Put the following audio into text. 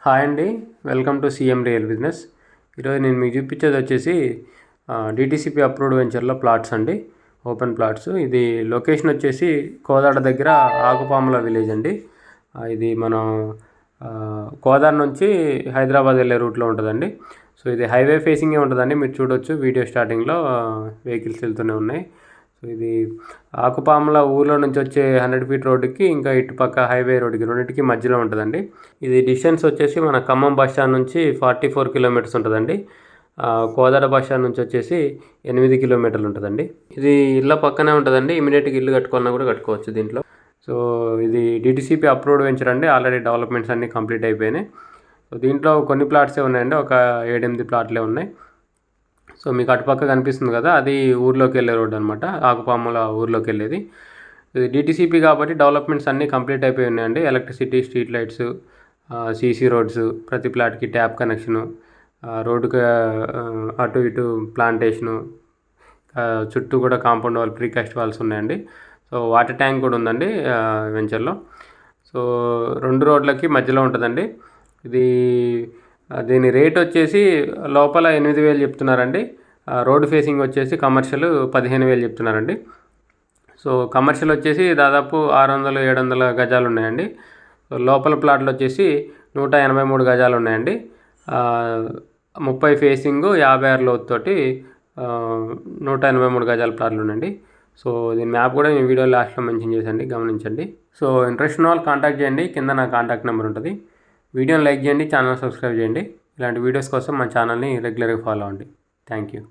Hi అండి, welcome to CM real business. ఈరోజు నేను మీకు చూపించేది వచ్చేసి డిటీసీపీ అప్రూవ్డ్ వెంచర్లో ప్లాట్స్ అండి, ఓపెన్ ప్లాట్స్. ఇది లొకేషన్ వచ్చేసి కోదాడ దగ్గర ఆకుపాముల విలేజ్ అండి. ఇది మనం కోదాడ నుంచి హైదరాబాద్ వెళ్ళే రూట్లో ఉంటుందండి. సో ఇది హైవే ఫేసింగే ఉంటుందండి. మీరు చూడొచ్చు వీడియో స్టార్టింగ్లో వెహికల్స్ వెళ్తూనే ఉన్నాయి. సో ఇది ఆకుపాముల ఊర్లో నుంచి వచ్చే 100 ఫీట్ రోడ్డుకి ఇంకా ఇటుపక్క హైవే రోడ్డుకి రెండింటికి మధ్యలో ఉంటుందండి. ఇది డిస్టెన్స్ వచ్చేసి మన ఖమ్మం బస్ స్టాండ్ నుంచి 44 కిలోమీటర్స్ ఉంటుందండి. కోదాడ బస్ స్టాండ్ నుంచి వచ్చేసి 8 కిలోమీటర్లు ఉంటుందండి. ఇది ఇళ్ళ పక్కనే ఉంటుందండి. ఇమీడియట్గా ఇల్లు కట్టుకోవాలన్నా కూడా కట్టుకోవచ్చు దీంట్లో. సో ఇది డిటీసీపీ అప్రూవ్డ్ వెంచర్ అండి. ఆల్రెడీ డెవలప్మెంట్స్ అన్నీ కంప్లీట్ అయిపోయినాయి. సో దీంట్లో కొన్ని ప్లాట్సే ఉన్నాయండి, ఒక 7-8 ప్లాట్లే ఉన్నాయి. సో మీకు అటుపక్క కనిపిస్తుంది కదా, అది ఊర్లోకి వెళ్ళే రోడ్ అనమాట, ఆకుపాముల ఊర్లోకి వెళ్ళేది. ఇది డిటీసీపీ కాబట్టి డెవలప్మెంట్స్ అన్నీ కంప్లీట్ అయిపోయి ఉన్నాయండి. Electricity, street lights, CC roads, ప్రతి ప్లాట్కి ట్యాప్ కనెక్షను, రోడ్డుకి అటు ఇటు ప్లాంటేషను, చుట్టూ కూడా కాంపౌండ్ వాల్, ప్రీకాస్ట్ వాల్స్ ఉన్నాయండి. సో వాటర్ ట్యాంక్ కూడా ఉందండి వెంచర్లో. సో 2 రోడ్లకి మధ్యలో ఉంటుందండి ఇది. దీని రేట్ వచ్చేసి లోపల 8,000 చెప్తున్నారండి. రోడ్ ఫేసింగ్ వచ్చేసి కమర్షియల్ 15,000 చెప్తున్నారండి. సో కమర్షియల్ వచ్చేసి దాదాపు 600-700 గజాలు ఉన్నాయండి. సో లోపల ప్లాట్లు వచ్చేసి 183 గజాలు ఉన్నాయండి. 30 ఫేసింగ్, 56 లోతుతోటి 183 గజాల ప్లాట్లు ఉన్నాయండి. సో దీని మ్యాప్ కూడా నేను వీడియో లాస్ట్లో మెన్షన్ చేసండి, గమనించండి. సో ఇంట్రెస్ట్ ఉన్న వాళ్ళు కాంటాక్ట్ చేయండి, కింద నా కాంటాక్ట్ నెంబర్ ఉంటుంది. వీడియోని లైక్ చేయండి, ఛానల్ సబ్స్క్రైబ్ చేయండి. ఇలాంటి వీడియోస్ కోసం మా ఛానల్ని రెగ్యులర్గా ఫాలో అవ్వండి. Thank you.